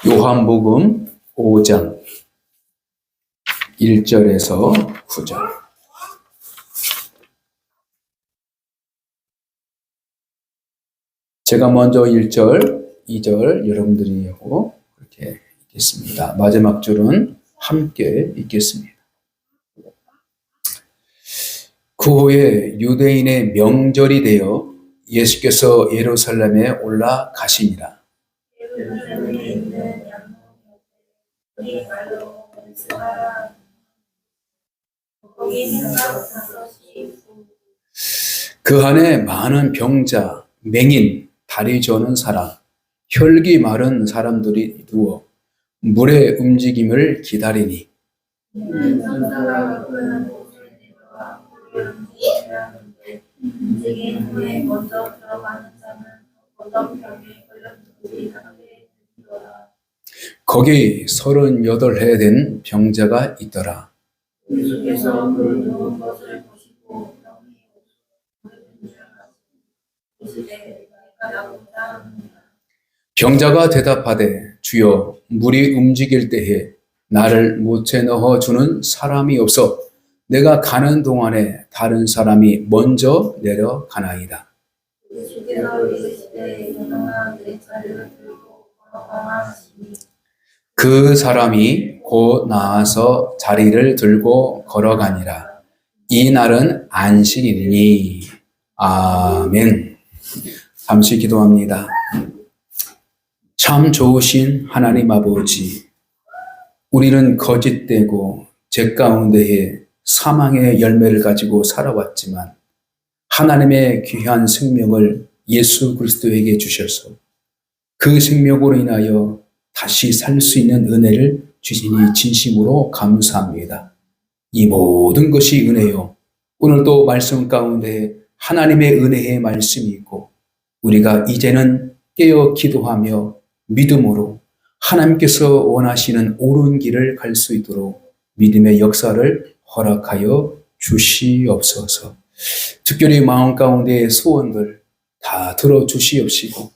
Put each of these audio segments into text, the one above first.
요한복음 5장 1절에서 9절. 제가 먼저 1절, 2절 여러분들이 하고 그렇게 읽겠습니다. 마지막 줄은 함께 읽겠습니다. 그 후에 유대인의 명절이 되어 예수께서 예루살렘에 올라가시니라. 그 안에 많은 병자, 맹인, 다리 저는 사람, 혈기 마른 사람들이 누워 물의 움직임을 기다리니 거기 38해 된 병자가 있더라. 예수께서 그 누운 것을 보시고 병자가 대답하되 주여 물이 움직일 때에 나를 못에 넣어 주는 사람이 없어 내가 가는 동안에 다른 사람이 먼저 내려가나이다. 그 사람이 곧 나아서 자리를 들고 걸어가니라. 이 날은 안식일이니. 아멘. 잠시 기도합니다. 참 좋으신 하나님 아버지, 우리는 거짓되고 죄 가운데에 사망의 열매를 가지고 살아왔지만 하나님의 귀한 생명을 예수 그리스도에게 주셔서 그 생명으로 인하여 다시 살 수 있는 은혜를 주시니 진심으로 감사합니다. 이 모든 것이 은혜요. 오늘도 말씀 가운데 하나님의 은혜의 말씀이 있고 우리가 이제는 깨어 기도하며 믿음으로 하나님께서 원하시는 옳은 길을 갈 수 있도록 믿음의 역사를 허락하여 주시옵소서. 특별히 마음 가운데의 소원들 다 들어주시옵시고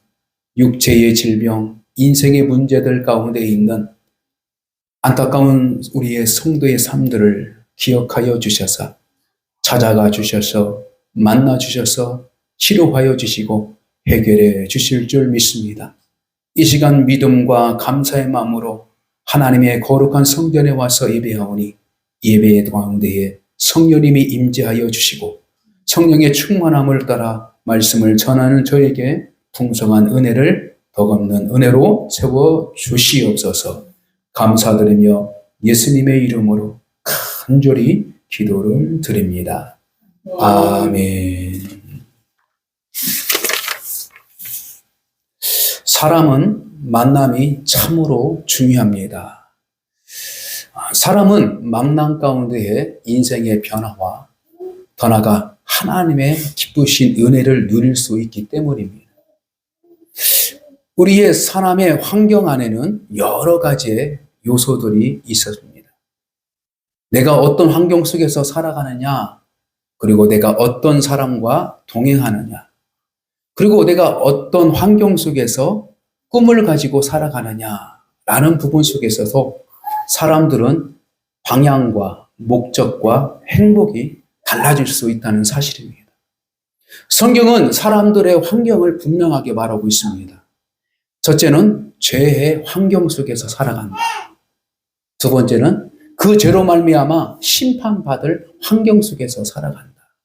육체의 질병, 인생의 문제들 가운데 있는 안타까운 우리의 성도의 삶들을 기억하여 주셔서 찾아가 주셔서 만나 주셔서 치료하여 주시고 해결해 주실 줄 믿습니다. 이 시간 믿음과 감사의 마음으로 하나님의 거룩한 성전에 와서 예배하오니 예배의 가운데에 성령님이 임재하여 주시고 성령의 충만함을 따라 말씀을 전하는 저에게 풍성한 은혜를 덕없는 은혜로 세워 주시옵소서. 감사드리며 예수님의 이름으로 간절히 기도를 드립니다. 아멘. 사람은 만남이 참으로 중요합니다. 사람은 만남 가운데에 인생의 변화와 더 나아가 하나님의 기쁘신 은혜를 누릴 수 있기 때문입니다. 우리의 사람의 환경 안에는 여러 가지의 요소들이 있었습니다. 내가 어떤 환경 속에서 살아가느냐, 그리고 내가 어떤 사람과 동행하느냐, 그리고 내가 어떤 환경 속에서 꿈을 가지고 살아가느냐라는 부분 속에서도 사람들은 방향과 목적과 행복이 달라질 수 있다는 사실입니다. 성경은 사람들의 환경을 분명하게 말하고 있습니다. 첫째는 죄의 환경 속에서 살아간다. 두 번째는 그 죄로 말미암아 심판받을 환경 속에서 살아간다.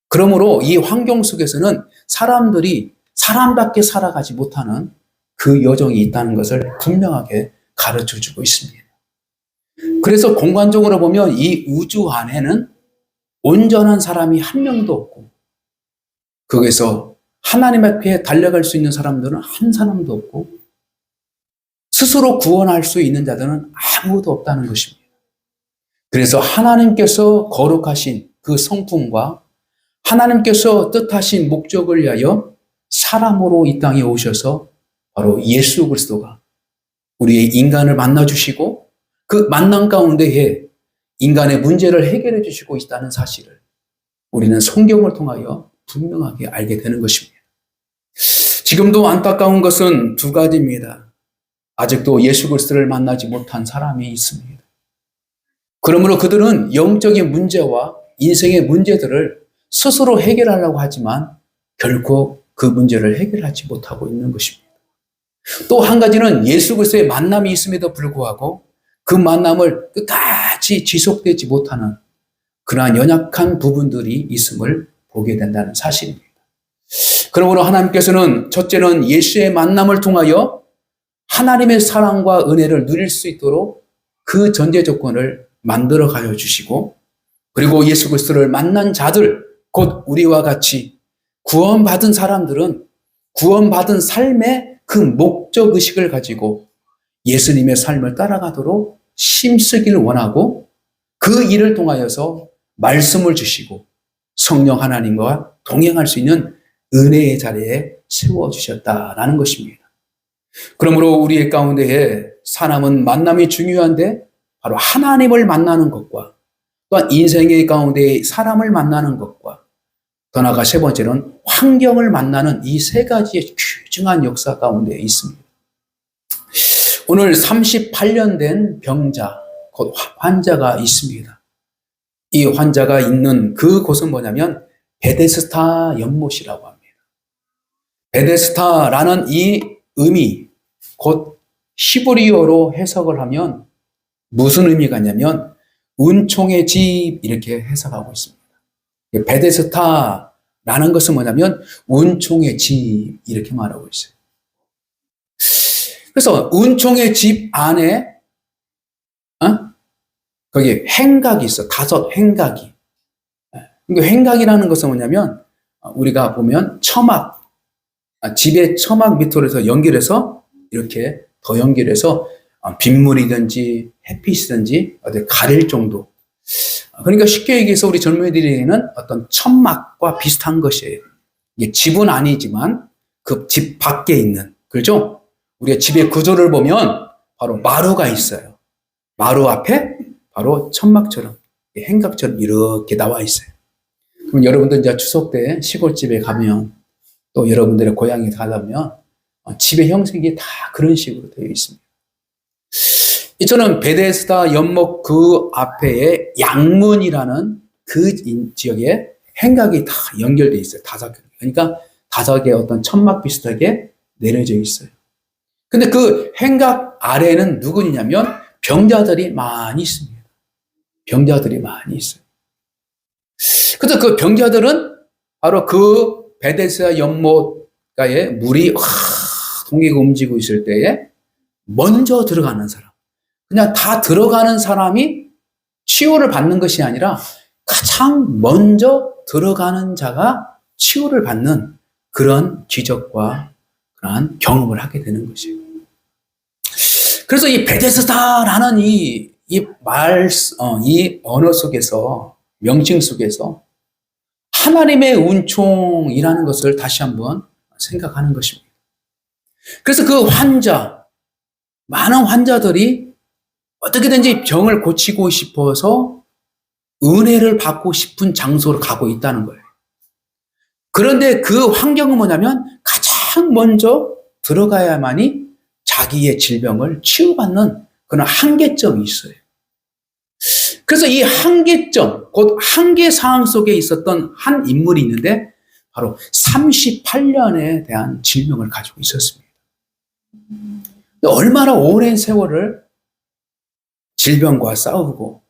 그러므로 이 환경 속에서는 사람들이 사람답게 살아가지 못하는 그 여정이 있다는 것을 분명하게 가르쳐주고 있습니다. 그래서 공간적으로 보면 이 우주 안에는 온전한 사람이 한 명도 없고 거기서 하나님 앞에 달려갈 수 있는 사람들은 한 사람도 없고 스스로 구원할 수 있는 자들은 아무도 없다는 것입니다. 그래서 하나님께서 거룩하신 그 성품과 하나님께서 뜻하신 목적을 위하여 사람으로 이 땅에 오셔서 바로 예수 그리스도가 우리의 인간을 만나주시고 그 만남 가운데에 인간의 문제를 해결해 주시고 있다는 사실을 우리는 성경을 통하여 분명하게 알게 되는 것입니다. 지금도 안타까운 것은 두 가지입니다. 아직도 예수 그리스도를 만나지 못한 사람이 있습니다. 그러므로 그들은 영적인 문제와 인생의 문제들을 스스로 해결하려고 하지만 결코 그 문제를 해결하지 못하고 있는 것입니다. 또 한 가지는 예수 그리스도의 만남이 있음에도 불구하고 그 만남을 끝까지 지속되지 못하는 그러한 연약한 부분들이 있음을 보게 된다는 사실입니다. 그러므로 하나님께서는 첫째는 예수의 만남을 통하여 하나님의 사랑과 은혜를 누릴 수 있도록 그 전제 조건을 만들어 가여 주시고, 그리고 예수 그리스도를 만난 자들, 곧 우리와 같이 구원받은 사람들은 구원받은 삶의 그 목적의식을 가지고 예수님의 삶을 따라가도록 힘쓰기를 원하고, 그 일을 통하여서 말씀을 주시고 성령 하나님과 동행할 수 있는 은혜의 자리에 세워주셨다라는 것입니다. 그러므로 우리의 가운데에 사람은 만남이 중요한데 바로 하나님을 만나는 것과 또한 인생의 가운데 사람을 만나는 것과 더 나아가 세 번째는 환경을 만나는 이 세 가지의 귀중한 역사 가운데 있습니다. 오늘 38년 된 병자, 곧 환자가 있습니다. 이 환자가 있는 그곳은 뭐냐면 베데스다 연못이라고 합니다. 베데스다라는 이 의미, 곧 히브리어로 해석을 하면 무슨 의미가 있냐면 은총의 집, 이렇게 해석하고 있습니다. 베데스다라는 것은 뭐냐면 은총의 집, 이렇게 말하고 있어요. 그래서 은총의 집 안에 거기 행각이 있어. 5 행각이. 그러니까 행각이라는 것은 뭐냐면 우리가 보면 처막, 집의 처막 밑으로 해서 연결해서 이렇게 더 연결해서 빗물이든지 햇빛이든지 어디 가릴 정도. 그러니까 쉽게 얘기해서 우리 젊은이들에게는 어떤 천막과 비슷한 것이에요. 이게 집은 아니지만 그 집 밖에 있는, 그렇죠? 우리가 집의 구조를 보면 바로 마루가 있어요. 마루 앞에 바로 천막처럼, 행각처럼 이렇게 나와 있어요. 그럼 여러분들 이제 추석 때 시골집에 가면, 또 여러분들의 고향에 가면 집의 형식이 다 그런 식으로 되어 있습니다. 저는 베데스다 연못 그 앞에 양문이라는 그 지역에 행각이 다 연결되어 있어요. 5개. 그러니까 5개의 어떤 천막 비슷하게 내려져 있어요. 근데 그 행각 아래에는 누구냐면 병자들이 많이 있습니다. 병자들이 많이 있어요. 그래서 그 병자들은 바로 그 베데스다 연못가에 물이 동기가 움직이고 있을 때에 먼저 들어가는 사람, 그냥 다 들어가는 사람이 치유를 받는 것이 아니라 가장 먼저 들어가는 자가 치유를 받는 그런 기적과 그러한 경험을 하게 되는 것이에요. 그래서 이 베데스다라는 이 언어 속에서, 명칭 속에서 하나님의 은총이라는 것을 다시 한번 생각하는 것입니다. 그래서 그 많은 환자들이 어떻게든지 병을 고치고 싶어서 은혜를 받고 싶은 장소로 가고 있다는 거예요. 그런데 그 환경은 뭐냐면 가장 먼저 들어가야만이 자기의 질병을 치유받는 그런 한계점이 있어요. 그래서 이 한계점, 곧 한계 상황 속에 있었던 한 인물이 있는데 바로 38년에 대한 질병을 가지고 있었습니다. 얼마나 오랜 세월을 질병과 싸우고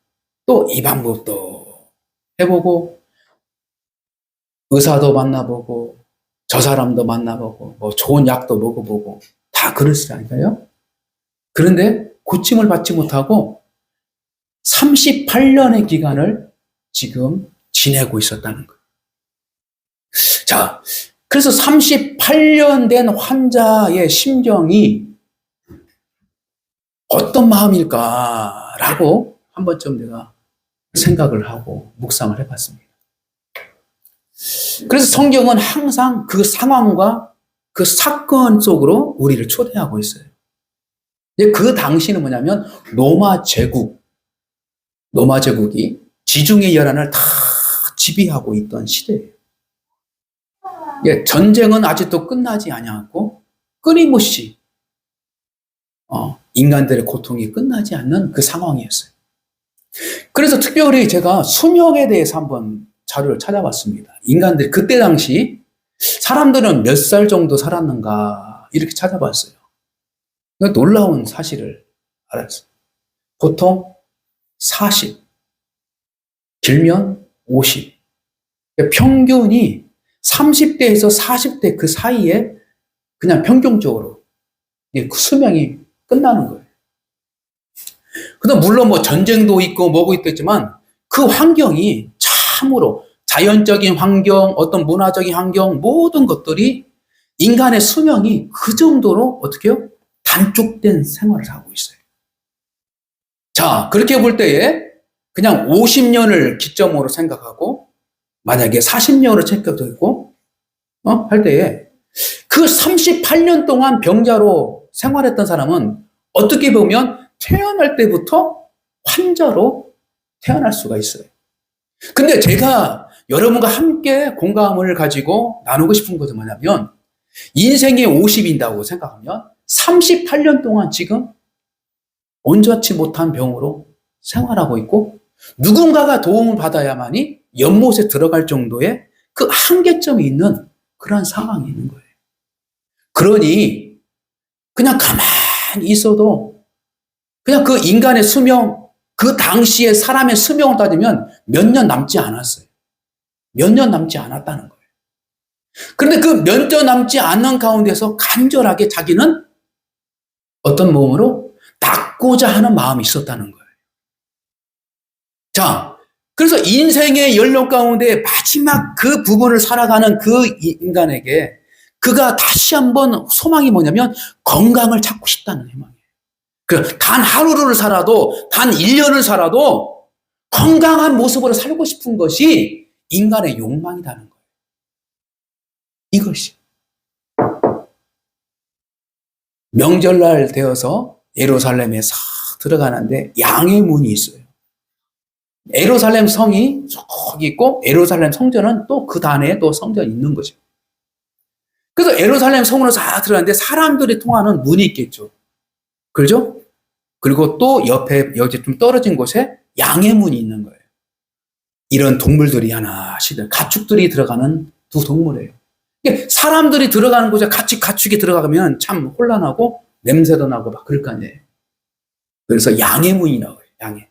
또 이 방법도 해보고 의사도 만나보고 저 사람도 만나보고 뭐 좋은 약도 먹어보고 다 그랬으니까요. 그런데 고침을 받지 못하고 38년의 기간을 지금 지내고 있었다는 거예요. 자, 그래서 38년 된 환자의 심정이 어떤 마음일까라고 한 번쯤 내가 생각을 하고 묵상을 해봤습니다. 그래서 성경은 항상 그 상황과 그 사건 속으로 우리를 초대하고 있어요. 그 당시는 뭐냐면 로마 제국이 지중해 연안을 다 지배하고 있던 시대예요. 전쟁은 아직도 끝나지 않았고 끊임없이 인간들의 고통이 끝나지 않는 그 상황이었어요. 그래서 특별히 제가 수명에 대해서 한번 자료를 찾아봤습니다. 인간들 그때 당시 사람들은 몇 살 정도 살았는가 이렇게 찾아봤어요. 놀라운 사실을 알았어요. 보통 40, 길면 50. 평균이 30대에서 40대 그 사이에 그냥 평균적으로 그 수명이 끝나는 거예요. 그다음 물론 뭐 전쟁도 있고 뭐고 있겠지만 그 환경이 참으로 자연적인 환경, 어떤 문화적인 환경 모든 것들이 인간의 수명이 그 정도로 어떻게 해요? 단축된 생활을 하고 있어요. 자, 그렇게 볼 때에 그냥 50년을 기점으로 생각하고 만약에 40년을 체크되고 할 때에 그 38년 동안 병자로 생활했던 사람은 어떻게 보면 태어날 때부터 환자로 태어날 수가 있어요. 근데 제가 여러분과 함께 공감을 가지고 나누고 싶은 것은 뭐냐면 인생의 50인다고 생각하면 38년 동안 지금 온전치 못한 병으로 생활하고 있고 누군가가 도움을 받아야만이 연못에 들어갈 정도의 그 한계점이 있는 그런 상황이 있는 거예요. 그러니 그냥 가만히 있어도 그냥 그 인간의 수명, 그 당시에 사람의 수명을 따지면 몇 년 남지 않았어요. 몇 년 남지 않았다는 거예요. 그런데 그 몇 년 남지 않는 가운데서 간절하게 자기는 어떤 몸으로 낫고자 하는 마음이 있었다는 거예요. 자, 그래서 인생의 연령 가운데 마지막 그 부분을 살아가는 그 인간에게 그가 다시 한번 소망이 뭐냐면 건강을 찾고 싶다는 희망이에요. 단 하루를 살아도, 단 1년을 살아도 건강한 모습으로 살고 싶은 것이 인간의 욕망이라는 거예요. 이것이. 명절날 되어서 예루살렘에 싹 들어가는데 양의 문이 있어요. 예루살렘 성이 저기 있고 예루살렘 성전은 또 그 단에 또 성전이 있는 거죠. 그래서 예루살렘 성으로 싹 들어가는데 사람들이 통하는 문이 있겠죠. 그렇죠? 그리고 또 옆에 여기 좀 떨어진 곳에 양의 문이 있는 거예요. 이런 동물들이 하나씩 가축들이 들어가는 두 동물이에요. 사람들이 들어가는 곳에 같이 가축이 들어가면 참 혼란하고 냄새도 나고 막 그럴 거 아니에요. 그래서 양의 문이 나와요. 양의.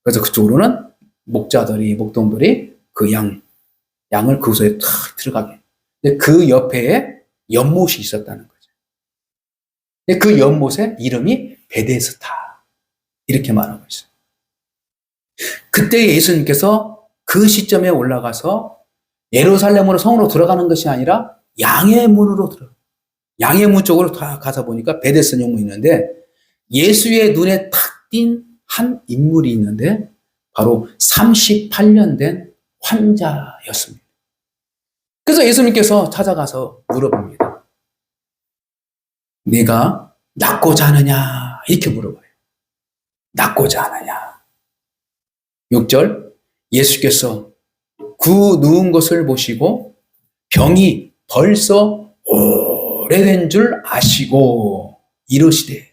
그래서 그쪽으로는 목동들이 그 양을 그곳에 탁 들어가게. 근데 그 옆에 연못이 있었다는 거죠. 근데 그 연못의 이름이 베데스다. 이렇게 말하고 있어요. 그때 예수님께서 그 시점에 올라가서 예루살렘으로 성으로 들어가는 것이 아니라 양의 문으로 들어가요. 양의 문 쪽으로 다 가서 보니까 베데스다 문이 있는데 예수의 눈에 탁 띈 한 인물이 있는데 바로 38년 된 환자였습니다. 그래서 예수님께서 찾아가서 물어봅니다. 네가 낫고자 하느냐? 이렇게 물어봐요. 낫고자 하느냐? 6절 예수께서 그 누운 것을 보시고 병이 벌써 오래된 줄 아시고 이러시되.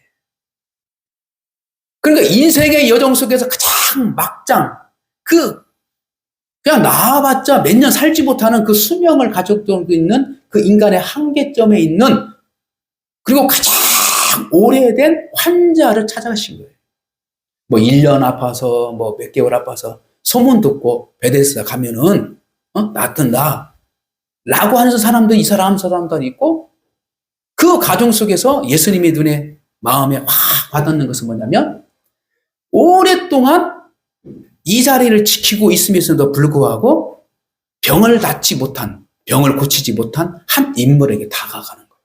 그러니까 인생의 여정 속에서 가장 막장 그냥 나와봤자 몇 년 살지 못하는 그 수명을 가지고 있는 그 인간의 한계점에 있는 그리고 가장 오래된 환자를 찾아가신 거예요. 뭐 1년 아파서 뭐 몇 개월 아파서 소문 듣고 베데스다 가면은 낫든다 라고 하는 사람도 이 사람도 있고 그 과정 속에서 예수님의 눈에 마음에 확 와닿는 것은 뭐냐면 오랫동안 이 자리를 지키고 있음에도 불구하고 병을 고치지 못한 한 인물에게 다가가는 거예요.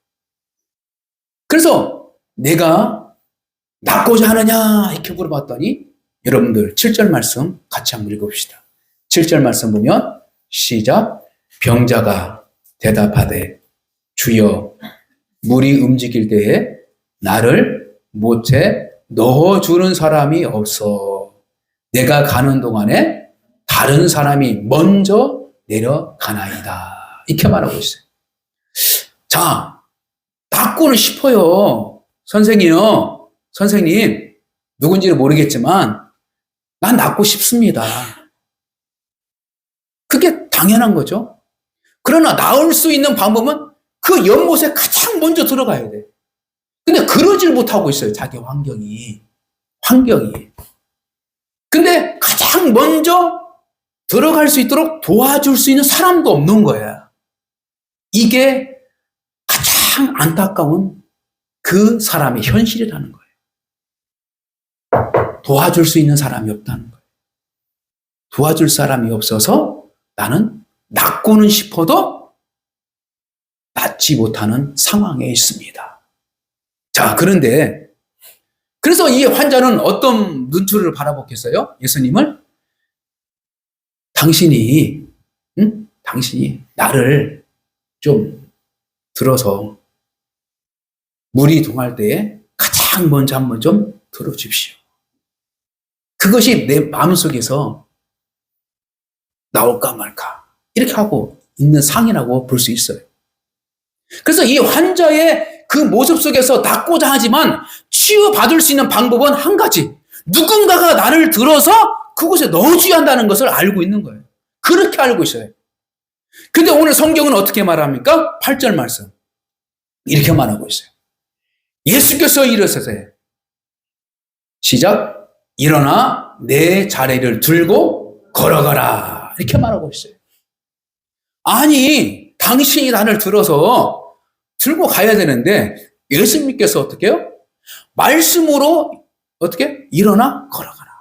그래서 내가 낫고자 하느냐 이렇게 물어봤더니 여러분들 7절 말씀 같이 한번 읽어봅시다. 7절 말씀 보면 시작. 병자가 대답하되 주여 물이 움직일 때에 나를 못에 넣어주는 사람이 없어 내가 가는 동안에 다른 사람이 먼저 내려가나이다. 이렇게 말하고 있어요. 자, 낫고는 싶어요. 선생이요. 선생님, 누군지는 모르겠지만 난 낫고 싶습니다. 그게 당연한 거죠. 그러나 나을 수 있는 방법은 그 연못에 가장 먼저 들어가야 돼. 근데 그러질 못하고 있어요. 자기 환경이. 근데 가장 먼저 들어갈 수 있도록 도와줄 수 있는 사람도 없는 거야. 이게 가장 안타까운 그 사람의 현실이라는 거예요. 도와줄 수 있는 사람이 없다는 거예요. 도와줄 사람이 없어서 나는 낫고는 싶어도 낫지 못하는 상황에 있습니다. 자, 그런데 그래서 이 환자는 어떤 눈초리를 바라보겠어요? 예수님을? 당신이 나를 좀 들어서 물이 동할 때에 가장 먼저 한번 좀 들어주십시오. 그것이 내 마음속에서 나올까 말까 이렇게 하고 있는 상이라고 볼 수 있어요. 그래서 이 환자의 그 모습 속에서 낫고자 하지만 치유받을 수 있는 방법은 한 가지. 누군가가 나를 들어서 그곳에 넣어줘야 한다는 것을 알고 있는 거예요. 그렇게 알고 있어요. 근데 오늘 성경은 어떻게 말합니까? 8절 말씀. 이렇게 말하고 있어요. 예수께서 이르시되 시작. 일어나 내 자리를 들고 걸어가라. 이렇게 말하고 있어요. 아니, 당신이 나를 들어서 들고 가야 되는데 예수님께서 어떻게 해요? 말씀으로 어떻게? 일어나 걸어가라.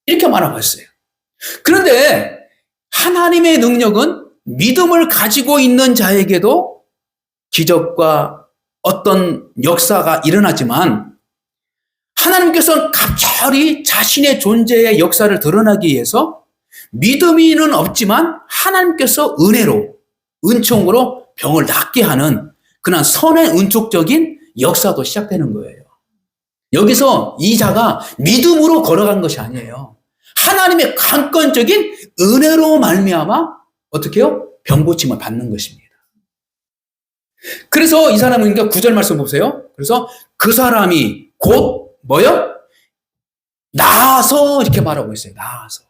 이렇게 말하고 있어요. 그런데 하나님의 능력은 믿음을 가지고 있는 자에게도 기적과 어떤 역사가 일어나지만 하나님께서는 갑자기 자신의 존재의 역사를 드러나기 위해서 믿음이는 없지만 하나님께서 은혜로, 은총으로 병을 낫게 하는 그냥 선의 은촉적인 역사도 시작되는 거예요. 여기서 이 자가 믿음으로 걸어간 것이 아니에요. 하나님의 강권적인 은혜로 말미암아 어떻게 해요? 병고침을 받는 것입니다. 그래서 이 사람은 그러니까 9절 말씀 보세요. 그래서 그 사람이 곧 뭐요? 나아서 이렇게 말하고 있어요. 나아서.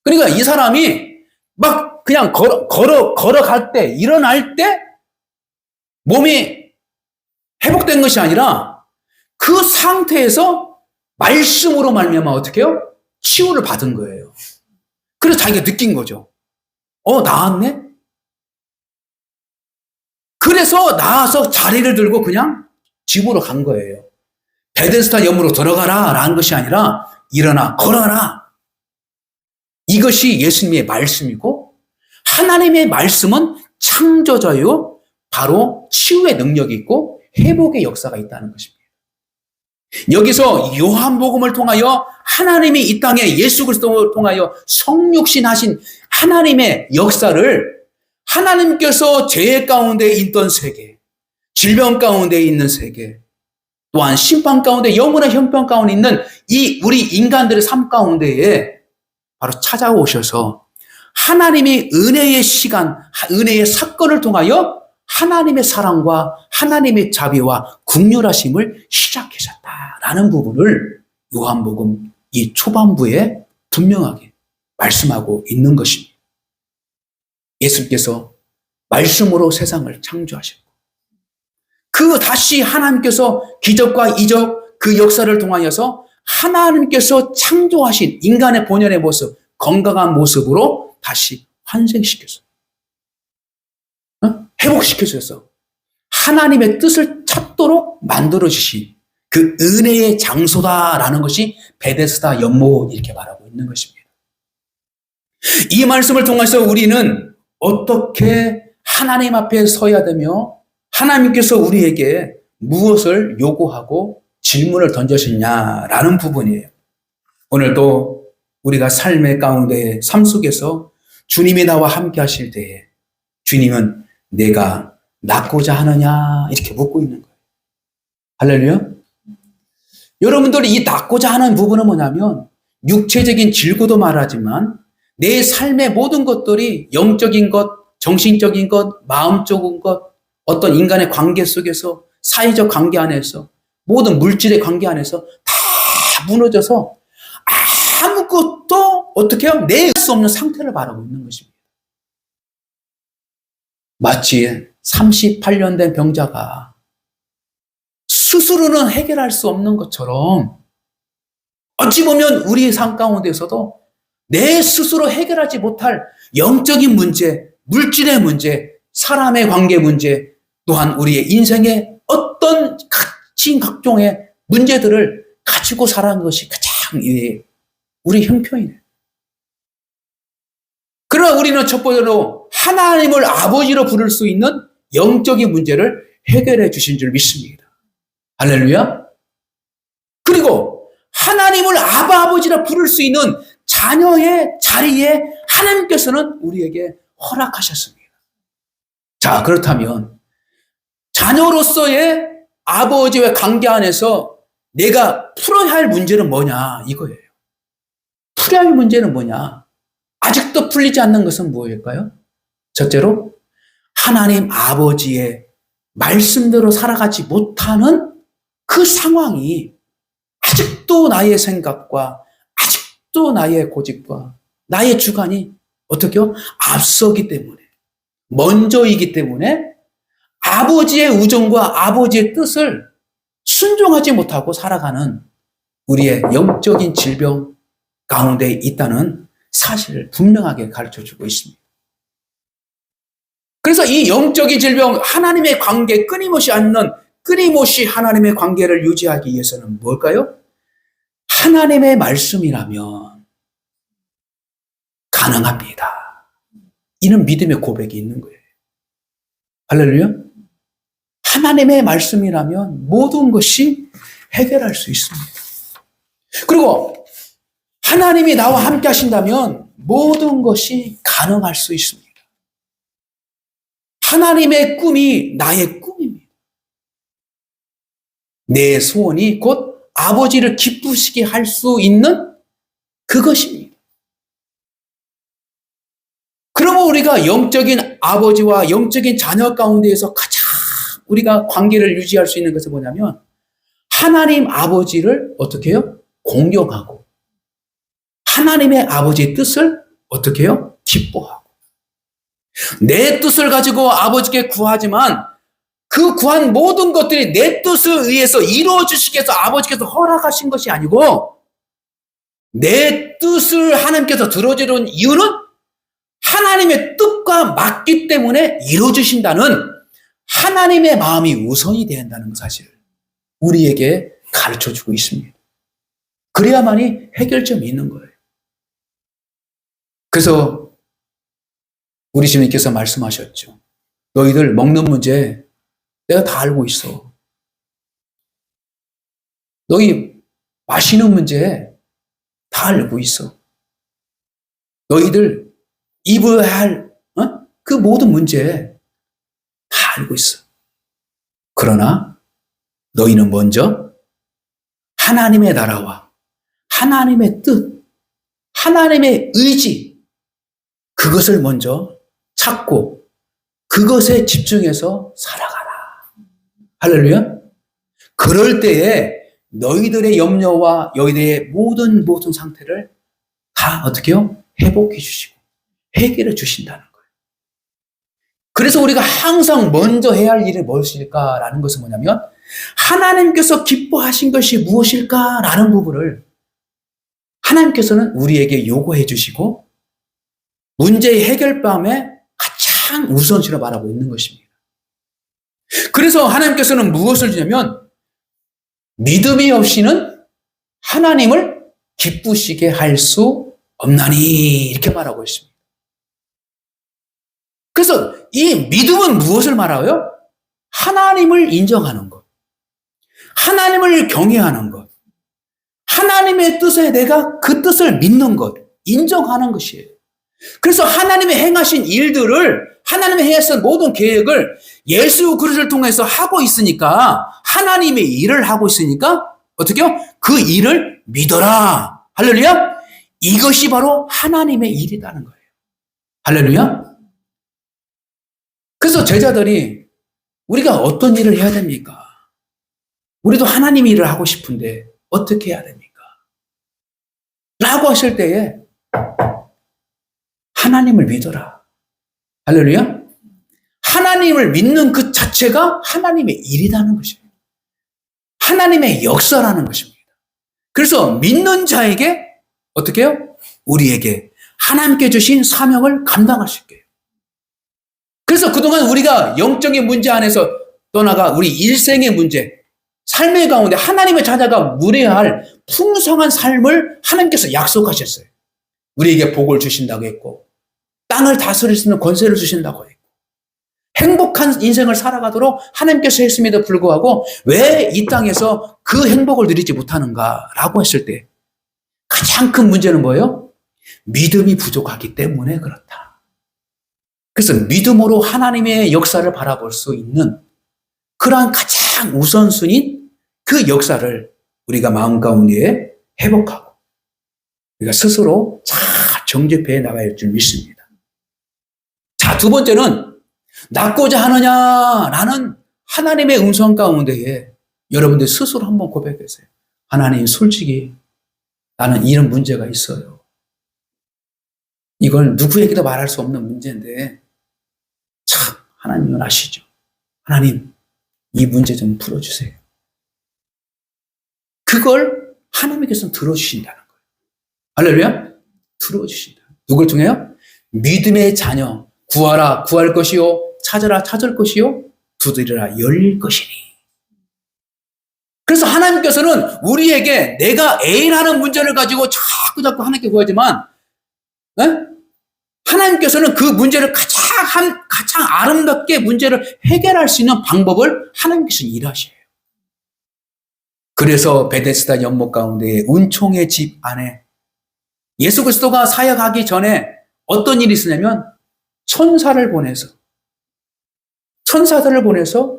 그러니까 이 사람이 막 그냥 걸어갈 때, 일어날 때 몸이 회복된 것이 아니라 그 상태에서 말씀으로 말미암아 어떻게 해요? 치유를 받은 거예요. 그래서 자기가 느낀 거죠. 나았네? 그래서 나아서 자리를 들고 그냥 집으로 간 거예요. 베데스다 염으로 들어가라 라는 것이 아니라 일어나 걸어라. 이것이 예수님의 말씀이고 하나님의 말씀은 창조자요 바로 치유의 능력이 있고 회복의 역사가 있다는 것입니다. 여기서 요한복음을 통하여 하나님이 이 땅에 예수 그리스도를 통하여 성육신하신 하나님의 역사를 하나님께서 죄 가운데 있던 세계, 질병 가운데 있는 세계, 또한 심판 가운데 영원한 형편 가운데 있는 이 우리 인간들의 삶 가운데에 바로 찾아오셔서 하나님의 은혜의 시간, 은혜의 사건을 통하여 하나님의 사랑과 하나님의 자비와 긍휼하심을 시작하셨다라는 부분을 요한복음 이 초반부에 분명하게 말씀하고 있는 것입니다. 예수께서 말씀으로 세상을 창조하셨고 그 다시 하나님께서 기적과 이적 그 역사를 통하여서 하나님께서 창조하신 인간의 본연의 모습, 건강한 모습으로 다시 환생시켜서 회복시켜줘서 하나님의 뜻을 찾도록 만들어주신 그 은혜의 장소다라는 것이 베데스다 연못 이렇게 말하고 있는 것입니다. 이 말씀을 통해서 우리는 어떻게 하나님 앞에 서야 되며 하나님께서 우리에게 무엇을 요구하고 질문을 던져주셨냐라는 부분이에요. 오늘도 우리가 삶의 가운데 삶 속에서 주님이 나와 함께 하실 때에 주님은 내가 낫고자 하느냐 이렇게 묻고 있는 거예요. 할렐루야. 여러분들이 이 낫고자 하는 부분은 뭐냐면 육체적인 질고도 말하지만 내 삶의 모든 것들이 영적인 것, 정신적인 것, 마음적인 것, 어떤 인간의 관계 속에서 사회적 관계 안에서 모든 물질의 관계 안에서 다 무너져서 아무것도 어떻게 해요? 낼 수 없는 상태를 바라고 있는 것입니다. 마치 38년 된 병자가 스스로는 해결할 수 없는 것처럼 어찌 보면 우리의 삶 가운데서도 내 스스로 해결하지 못할 영적인 문제, 물질의 문제, 사람의 관계 문제, 또한 우리의 인생의 어떤 각종의 문제들을 가지고 살아가는 것이 가장 우리 형편이에요. 그러나 우리는 첫 번째로 하나님을 아버지로 부를 수 있는 영적인 문제를 해결해 주신 줄 믿습니다. 할렐루야. 그리고 하나님을 아버지라 부를 수 있는 자녀의 자리에 하나님께서는 우리에게 허락하셨습니다. 자, 그렇다면 자녀로서의 아버지와 관계 안에서 내가 풀어야 할 문제는 뭐냐 이거예요. 풀어야 할 문제는 뭐냐? 아직도 풀리지 않는 것은 무엇일까요? 첫째로 하나님 아버지의 말씀대로 살아가지 못하는 그 상황이 아직도 나의 생각과 아직도 나의 고집과 나의 주관이 어떻게요? 앞서기 때문에, 먼저이기 때문에 아버지의 우정과 아버지의 뜻을 순종하지 못하고 살아가는 우리의 영적인 질병 가운데 있다는 사실을 분명하게 가르쳐주고 있습니다. 그래서 이 영적인 질병, 하나님의 관계, 끊임없이 하나님의 관계를 유지하기 위해서는 뭘까요? 하나님의 말씀이라면 가능합니다. 이는 믿음의 고백이 있는 거예요. 할렐루야. 하나님의 말씀이라면 모든 것이 해결할 수 있습니다. 그리고 하나님이 나와 함께 하신다면 모든 것이 가능할 수 있습니다. 하나님의 꿈이 나의 꿈입니다. 내 소원이 곧 아버지를 기쁘시게 할 수 있는 그것입니다. 그러면 우리가 영적인 아버지와 영적인 자녀 가운데에서 가장 우리가 관계를 유지할 수 있는 것은 뭐냐면 하나님 아버지를 어떻게 해요? 공경하고 하나님의 아버지의 뜻을 어떻게 해요? 기뻐하고 내 뜻을 가지고 아버지께 구하지만 그 구한 모든 것들이 내 뜻에 의해서 이루어지시기 위해서 아버지께서 허락하신 것이 아니고 내 뜻을 하나님께서 들어주는 이유는 하나님의 뜻과 맞기 때문에 이루어주신다는 하나님의 마음이 우선이 된다는 사실을 우리에게 가르쳐주고 있습니다. 그래야만이 해결점이 있는 거예요. 그래서 우리 주님께서 말씀하셨죠. 너희들 먹는 문제 내가 다 알고 있어. 너희 마시는 문제 다 알고 있어. 너희들 입어야 할 그 모든 문제 다 알고 있어. 그러나 너희는 먼저 하나님의 나라와 하나님의 뜻, 하나님의 의지 그것을 먼저 찾고 그것에 집중해서 살아가라. 할렐루야. 그럴 때에 너희들의 염려와 너희들의 모든 상태를 다 어떻게 해요? 회복해 주시고 해결해 주신다는 거예요. 그래서 우리가 항상 먼저 해야 할 일이 무엇일까라는 것은 뭐냐면 하나님께서 기뻐하신 것이 무엇일까라는 부분을 하나님께서는 우리에게 요구해 주시고 문제의 해결밤에 가장 우선시로 바라고 있는 것입니다. 그래서 하나님께서는 무엇을 주냐면 믿음이 없이는 하나님을 기쁘시게 할 수 없나니 이렇게 말하고 있습니다. 그래서 이 믿음은 무엇을 말하요? 하나님을 인정하는 것, 하나님을 경외하는 것, 하나님의 뜻에 내가 그 뜻을 믿는 것, 인정하는 것이에요. 그래서 하나님의 행하신 일들을 하나님의 행하신 모든 계획을 예수 그리스도를 통해서 하고 있으니까 하나님의 일을 하고 있으니까 어떻게요? 그 일을 믿어라. 할렐루야. 이것이 바로 하나님의 일이라는 거예요. 할렐루야. 그래서 제자들이 우리가 어떤 일을 해야 됩니까? 우리도 하나님 일을 하고 싶은데 어떻게 해야 됩니까? 라고 하실 때에 하나님을 믿어라. 할렐루야. 하나님을 믿는 그 자체가 하나님의 일이라는 것입니다. 하나님의 역사라는 것입니다. 그래서 믿는 자에게 어떻게 해요? 우리에게 하나님께 주신 사명을 감당할 수 있게 해요. 그래서 그동안 우리가 영적인 문제 안에서 떠나가 우리 일생의 문제, 삶의 가운데 하나님의 자녀가 누려야 할 풍성한 삶을 하나님께서 약속하셨어요. 우리에게 복을 주신다고 했고, 땅을 다스릴 수 있는 권세를 주신다고 했고, 행복한 인생을 살아가도록 하나님께서 했음에도 불구하고 왜 이 땅에서 그 행복을 누리지 못하는가라고 했을 때 가장 큰 문제는 뭐예요? 믿음이 부족하기 때문에 그렇다. 그래서 믿음으로 하나님의 역사를 바라볼 수 있는 그러한 가장 우선순위인 그 역사를 우리가 마음 가운데 회복하고 우리가 스스로 잘 정죄해 나가야 할 줄 믿습니다. 자, 두 번째는 낫고자 하느냐라는 하나님의 음성 가운데에 여러분들 스스로 한번 고백하세요. 하나님, 솔직히 나는 이런 문제가 있어요. 이걸 누구에게도 말할 수 없는 문제인데 참 하나님은 아시죠. 하나님, 이 문제 좀 풀어주세요. 그걸 하나님께서는 들어주신다는 거예요. 할렐루야? 들어주신다. 누굴 통해요? 믿음의 자녀. 구하라 구할 것이요, 찾으라 찾을 것이요, 두드리라 열릴 것이니. 그래서 하나님께서는 우리에게 내가 A라는 문제를 가지고 자꾸 하나님께 구하지만 하나님께서는 그 문제를 가장 아름답게 문제를 해결할 수 있는 방법을 하나님께서 일하셔요. 그래서 베데스다 연못 가운데 은총의 집 안에 예수 그리스도가 사역하기 전에 어떤 일이 있었냐면 천사들을 보내서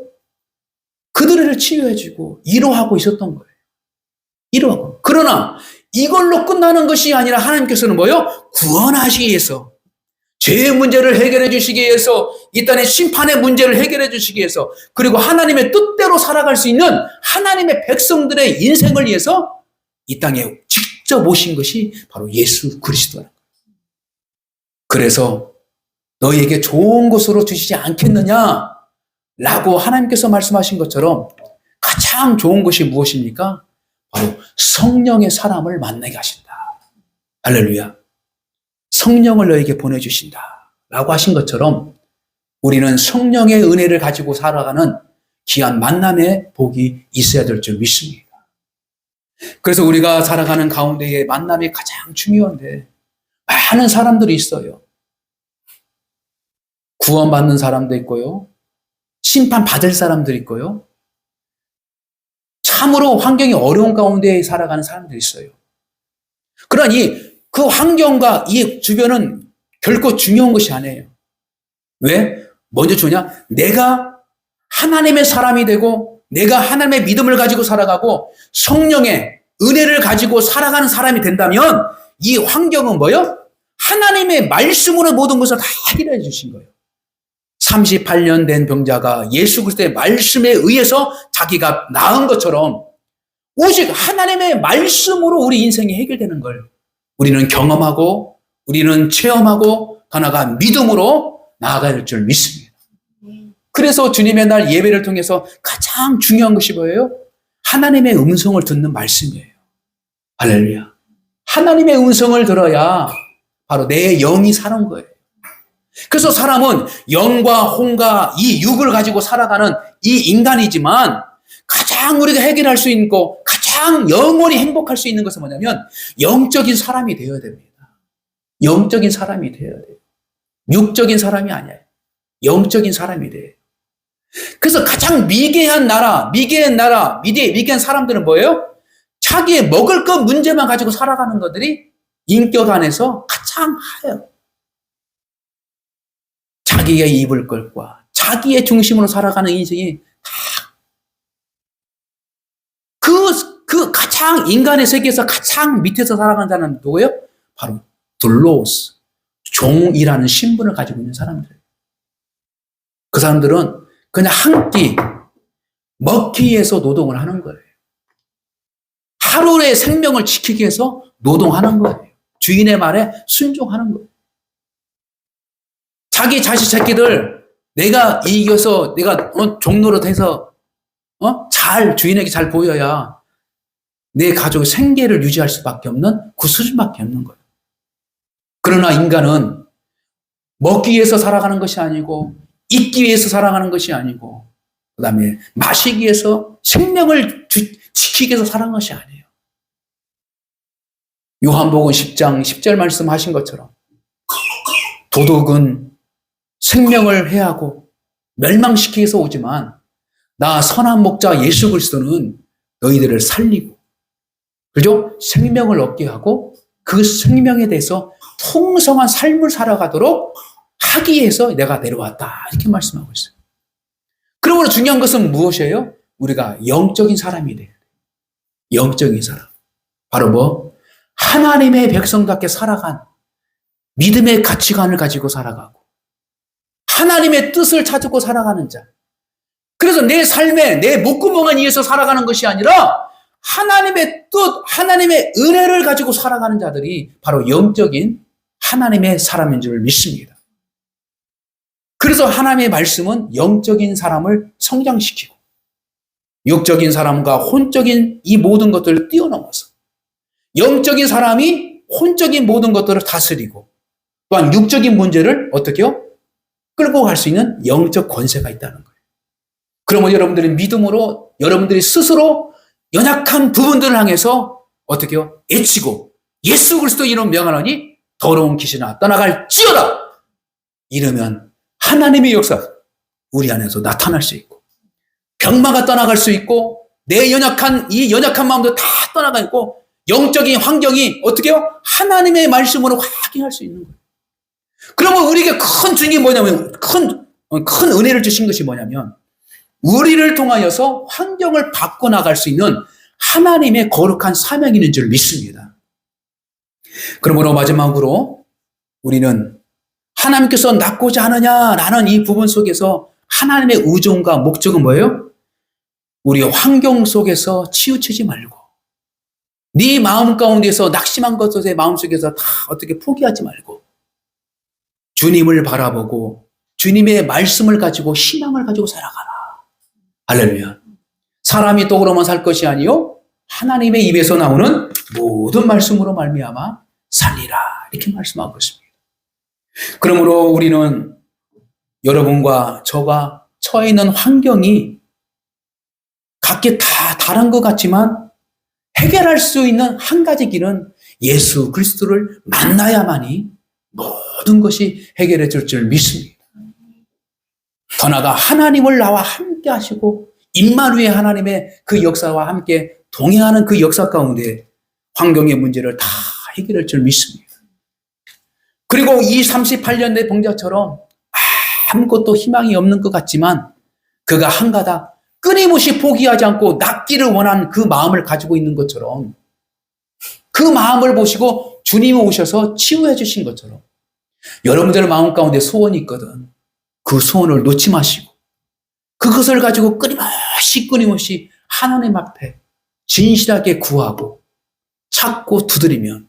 그들을 치유해주고 위로하고 있었던 거예요. 위로하고. 그러나 이걸로 끝나는 것이 아니라 하나님께서는 뭐요? 구원하시기 위해서, 죄의 문제를 해결해 주시기 위해서, 이 땅의 심판의 문제를 해결해 주시기 위해서, 그리고 하나님의 뜻대로 살아갈 수 있는 하나님의 백성들의 인생을 위해서 이 땅에 직접 오신 것이 바로 예수 그리스도라는 거예요. 그래서 너희에게 좋은 것으로 주시지 않겠느냐? 라고 하나님께서 말씀하신 것처럼 가장 좋은 것이 무엇입니까? 바로 성령의 사람을 만나게 하신다. 할렐루야. 성령을 너에게 보내주신다. 라고 하신 것처럼 우리는 성령의 은혜를 가지고 살아가는 귀한 만남의 복이 있어야 될 줄 믿습니다. 그래서 우리가 살아가는 가운데에 만남이 가장 중요한데 많은 사람들이 있어요. 구원받는 사람도 있고요. 심판받을 사람도 있고요. 참으로 환경이 어려운 가운데 살아가는 사람들이 있어요. 그러니 그 환경과 이 주변은 결코 중요한 것이 아니에요. 왜? 먼저 주냐? 내가 하나님의 사람이 되고 내가 하나님의 믿음을 가지고 살아가고 성령의 은혜를 가지고 살아가는 사람이 된다면 이 환경은 뭐예요? 하나님의 말씀으로 모든 것을 다 해결해 주신 거예요. 38년 된 병자가 예수 그리스도의 말씀에 의해서 자기가 나은 것처럼 오직 하나님의 말씀으로 우리 인생이 해결되는 걸 우리는 경험하고 우리는 체험하고 하나가 믿음으로 나아가야 될 줄 믿습니다. 그래서 주님의 날 예배를 통해서 가장 중요한 것이 뭐예요? 하나님의 음성을 듣는 말씀이에요. 할렐루야. 하나님의 음성을 들어야 바로 내 영이 사는 거예요. 그래서 사람은 영과 혼과 이 육을 가지고 살아가는 이 인간이지만 가장 우리가 해결할 수 있고 가장 영원히 행복할 수 있는 것은 뭐냐면 영적인 사람이 되어야 됩니다. 영적인 사람이 되어야 돼요. 육적인 사람이 아니에요. 영적인 사람이 돼요. 그래서 가장 미개한 사람들은 뭐예요? 자기의 먹을 것 문제만 가지고 살아가는 것들이 인격 안에서 가장 하얘요. 자기의 입을 것과 자기의 중심으로 살아가는 인생이 그 가장 인간의 세계에서 가장 밑에서 살아가는 사람은 누구예요? 바로 둘로스, 종이라는 신분을 가지고 있는 사람들. 그 사람들은 그냥 한 끼 먹기 위해서 노동을 하는 거예요. 하루의 생명을 지키기 위해서 노동하는 거예요. 주인의 말에 순종하는 거예요. 자기 자식 새끼들 내가 이겨서 내가 종로로 해서 잘 주인에게 잘 보여야 내 가족의 생계를 유지할 수밖에 없는 그 수준밖에 없는 거예요. 그러나 인간은 먹기 위해서 살아가는 것이 아니고 입기 위해서 살아가는 것이 아니고 그 다음에 마시기 위해서 생명을 지키기 위해서 살아가는 것이 아니에요. 요한복음 10장 10절 말씀하신 것처럼 도둑은 생명을 해하고 멸망시키기 위해서 오지만 나 선한 목자 예수 그리스도는 너희들을 살리고 그죠? 생명을 얻게 하고 그 생명에 대해서 풍성한 삶을 살아가도록 하기 위해서 내가 내려왔다. 이렇게 말씀하고 있어요. 그러므로 중요한 것은 무엇이에요? 우리가 영적인 사람이 돼야 돼요. 영적인 사람. 바로 뭐? 하나님의 백성답게 살아간 믿음의 가치관을 가지고 살아가고 하나님의 뜻을 찾고 살아가는 자. 그래서 내 삶에 내 목구멍을 위해서 살아가는 것이 아니라 하나님의 뜻, 하나님의 은혜를 가지고 살아가는 자들이 바로 영적인 하나님의 사람인 줄 믿습니다. 그래서 하나님의 말씀은 영적인 사람을 성장시키고 육적인 사람과 혼적인 이 모든 것들을 뛰어넘어서 영적인 사람이 혼적인 모든 것들을 다스리고 또한 육적인 문제를 어떻게요? 끌고 갈 수 있는 영적 권세가 있다는 거예요. 그러면 여러분들이 믿음으로 여러분들이 스스로 연약한 부분들을 향해서 어떻게요? 애치고 예수 그리스도 이름 명하노니 더러운 귀신아 떠나갈지어다. 이러면 하나님의 역사 우리 안에서 나타날 수 있고 병마가 떠나갈 수 있고 내 연약한 이 연약한 마음도 다 떠나가 있고 영적인 환경이 어떻게 해요? 하나님의 말씀으로 확인할 수 있는 거예요. 그러면 우리에게 큰 중이 뭐냐면 큰 은혜를 주신 것이 뭐냐면 우리를 통하여서 환경을 바꿔나갈 수 있는 하나님의 거룩한 사명이 있는 줄 믿습니다. 그러므로 마지막으로 우리는 하나님께서 낳고자 하느냐라는 이 부분 속에서 하나님의 의존과 목적은 뭐예요? 우리 환경 속에서 치우치지 말고 네 마음 가운데서 낙심한 것의 마음속에서 다 어떻게 포기하지 말고 주님을 바라보고 주님의 말씀을 가지고 희망을 가지고 살아가라. 할렐루야. 사람이 떡으로만 살 것이 아니요 하나님의 입에서 나오는 모든 말씀으로 말미암아 살리라. 이렇게 말씀하고 있습니다. 그러므로 우리는 여러분과 저가 처해 있는 환경이 각기 다 다른 것 같지만 해결할 수 있는 한 가지 길은 예수 그리스도를 만나야만이 모든 것이 해결해 줄 줄 믿습니다. 더 나아가 하나님을 나와 함께 하시고 임마누엘 하나님의 그 역사와 함께 동행하는 그 역사 가운데 환경의 문제를 다 해결할 줄 믿습니다. 그리고 이 38년 내 병자처럼 아무것도 희망이 없는 것 같지만 그가 한가닥 끊임없이 포기하지 않고 낫기를 원하는 그 마음을 가지고 있는 것처럼 그 마음을 보시고 주님이 오셔서 치유해 주신 것처럼 여러분들 마음 가운데 소원이 있거든. 그 소원을 놓지 마시고 그것을 가지고 끊임없이 하나님 앞에 진실하게 구하고 찾고 두드리면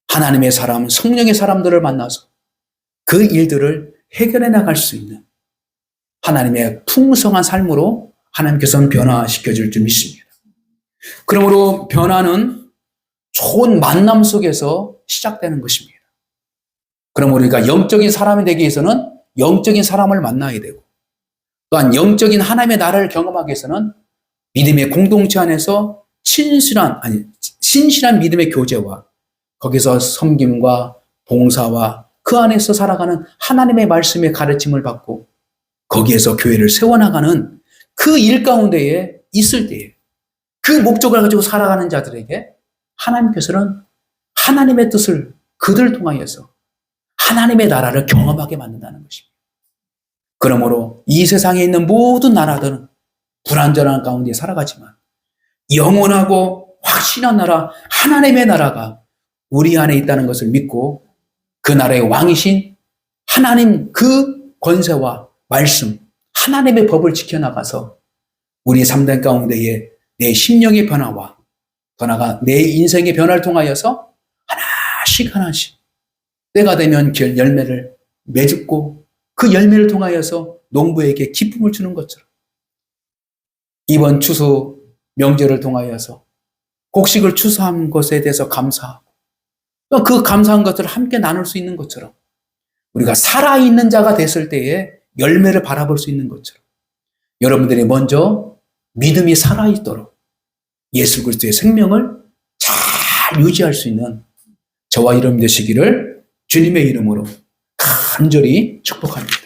하나님의 사람, 성령의 사람들을 만나서 그 일들을 해결해 나갈 수 있는 하나님의 풍성한 삶으로 하나님께서는 변화시켜 줄 줄 믿습니다. 그러므로 변화는 좋은 만남 속에서 시작되는 것입니다. 그럼 우리가 영적인 사람이 되기 위해서는 영적인 사람을 만나야 되고 또한 영적인 하나님의 나라를 경험하기 위해서는 믿음의 공동체 안에서 신실한 믿음의 교제와 거기서 섬김과 봉사와 그 안에서 살아가는 하나님의 말씀의 가르침을 받고 거기에서 교회를 세워나가는 그 일 가운데에 있을 때에 그 목적을 가지고 살아가는 자들에게 하나님께서는 하나님의 뜻을 그들을 통하여서 하나님의 나라를 경험하게 만든다는 것입니다. 그러므로 이 세상에 있는 모든 나라들은 불완전한 가운데 살아가지만 영원하고 확실한 나라, 하나님의 나라가 우리 안에 있다는 것을 믿고 그 나라의 왕이신 하나님 그 권세와 말씀, 하나님의 법을 지켜나가서 우리 삶 가운데에 내 심령의 변화와 더 나아가 내 인생의 변화를 통하여서 하나씩 하나씩 때가 되면 열매를 맺고 그 열매를 통하여서 농부에게 기쁨을 주는 것처럼 이번 추수 명절을 통하여서 곡식을 추수한 것에 대해서 감사하고 또 그 감사한 것을 함께 나눌 수 있는 것처럼 우리가 살아있는 자가 됐을 때에 열매를 바라볼 수 있는 것처럼 여러분들이 먼저 믿음이 살아있도록 예수 그리스도의 생명을 잘 유지할 수 있는 저와 여러분 되시기를 주님의 이름으로 간절히 축복합니다.